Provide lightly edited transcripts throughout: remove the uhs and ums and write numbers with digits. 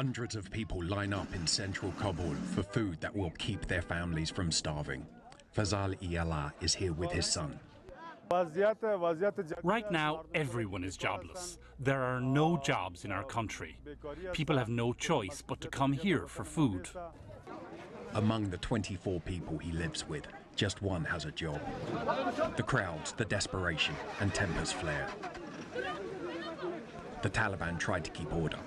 Hundreds of people line up in central Kabul for food that will keep their families from starving. Fazal Iyala is here with his son. Right now, everyone is jobless. There are no jobs in our country. People have no choice but to come here for food. Among the 24 people he lives with, just one has a job. The crowds, the desperation, and tempers flare. The Taliban tried to keep order.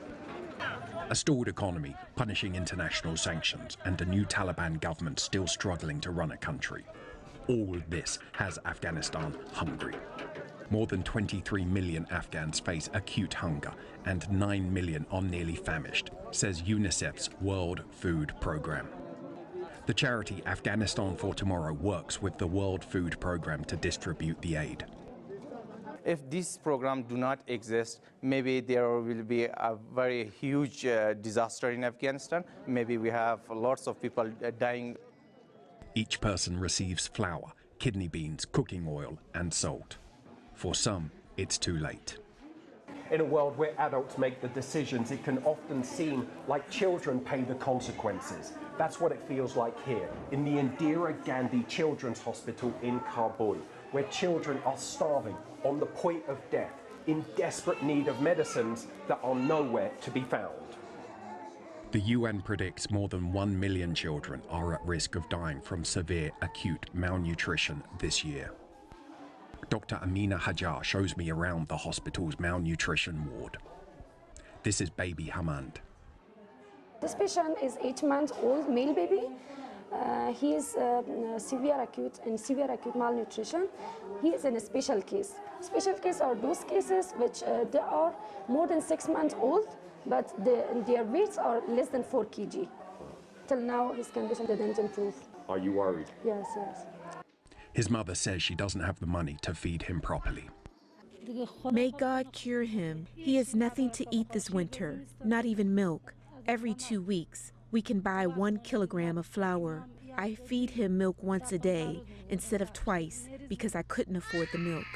A stalled economy, punishing international sanctions, and a new Taliban government still struggling to run a country. All this has Afghanistan hungry. More than 23 million Afghans face acute hunger, and 9 million are nearly famished, says UNICEF's World Food Programme. The charity Afghanistan for Tomorrow works with the World Food Programme to distribute the aid. If this program do not exist, maybe there will be a very huge disaster in Afghanistan. Maybe we have lots of people dying. Each person receives flour, kidney beans, cooking oil, and salt. For some, it's too late. In a world where adults make the decisions, it can often seem like children pay the consequences. That's what it feels like here, in the Indira Gandhi Children's Hospital in Kabul, where children are starving, on the point of death, in desperate need of medicines that are nowhere to be found. The UN predicts more than 1 million children are at risk of dying from severe acute malnutrition this year. Dr. Amina Hajar shows me around the hospital's malnutrition ward. This is baby Hamand. This patient is 8 months old, male baby. He is severe acute malnutrition. He is in a special case. Special case are those cases which they are more than 6 months old, but their weights are less than 4 kg. Till now, his condition didn't improve. Are you worried? Yes, yes. His mother says she doesn't have the money to feed him properly. May God cure him. He has nothing to eat this winter, not even milk. Every 2 weeks, we can buy 1 kilogram of flour. I feed him milk once a day instead of twice because I couldn't afford the milk.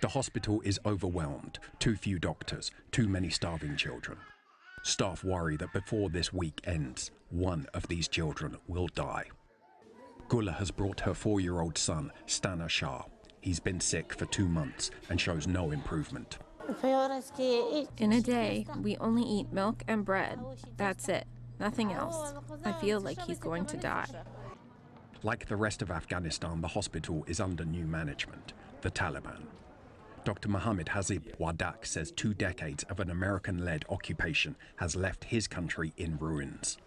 The hospital is overwhelmed. Too few doctors, too many starving children. Staff worry that before this week ends, one of these children will die. Gula has brought her 4-year-old son, Stana Shah. He's been sick for 2 months and shows no improvement. In a day, we only eat milk and bread. That's it. Nothing else. I feel like he's going to die. Like the rest of Afghanistan, the hospital is under new management, the Taliban. Dr. Mohammed Hazib Wadak says 2 decades of an American-led occupation has left his country in ruins.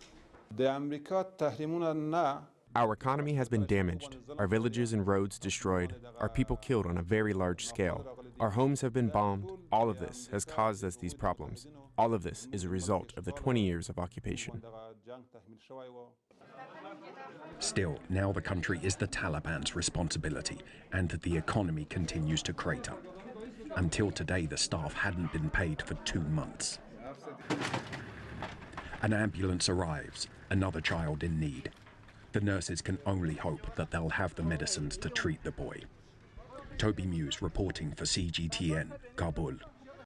Our economy has been damaged, our villages and roads destroyed, our people killed on a very large scale. Our homes have been bombed. All of this has caused us these problems. All of this is a result of the 20 years of occupation. Still, now the country is the Taliban's responsibility, and the economy continues to crater. Until today, the staff hadn't been paid for 2 months. An ambulance arrives, another child in need. The nurses can only hope that they'll have the medicines to treat the boy. Toby Muse reporting for CGTN, Kabul.